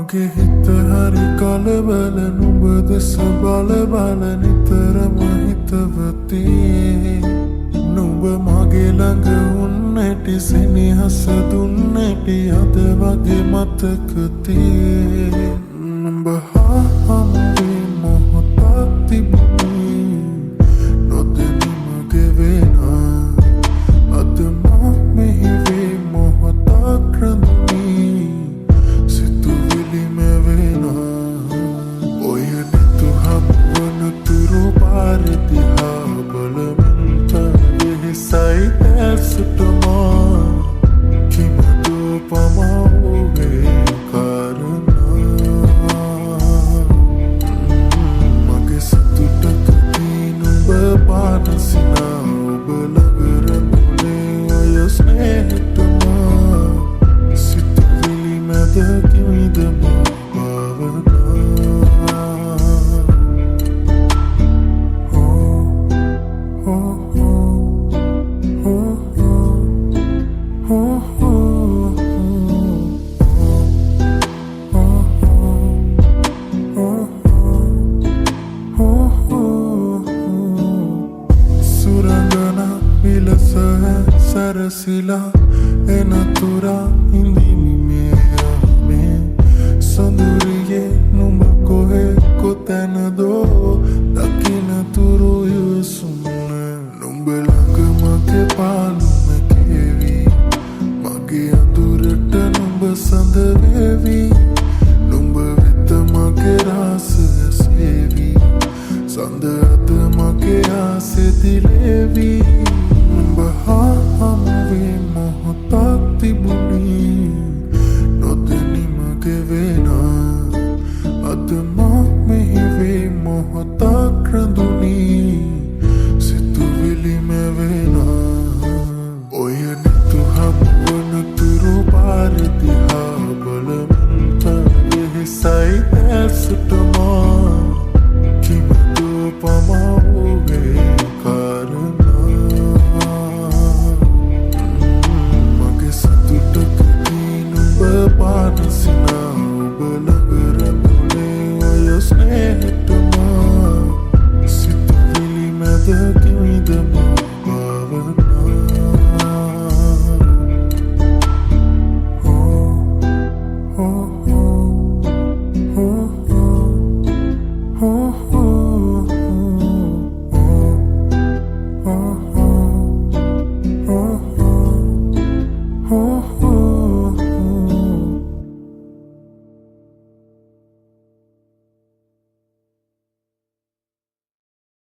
මගේ හිත හරි කලබල නුඹ දෙස බල බල නිතරම හිතවති නුඹ මගේ ළඟ උන්නැටි සෙනෙහස දුන්නැටි අද වගේ මතකති නුඹ හාමුවේ මොහොතක් තිබුණි නොදැනි මගේ වෙනා අද මා මෙහි වේ මොහොතක් රැඳුනි සිතුවිලි මැවෙනා ඔය නැතු හම්වන තුරු පාර දිහා බලමින් තවෙහි සයිත ඇසටමා කිමදෝ පමාවේ කාරණා මගේ සතුටකදී නුඹ පානසිනා ඔබ ළඟ රැඳුනේ අය ස්නේහතමා සිතුවිලි මැද කිමිදම භාවනා සුරංගනා විලස සැරසිලා එනතුරා හිඳිමි මේ සොඳුරියේ නුඹ කොහේ කොතැනදෝ දකිනතුරු ඉවසුම නුඹ ළඟ මගේ පාලුම කෙවි මගේ අඳුරට නුඹ සඳ වේවි නුඹ වෙත මගේ රාසය සේවි සඳ අද මගේ ආසෙ දිලේවි නුඹ හා හමුවේ මොහොතක් තිබුණි නොදැනි මගේ වෙනා අද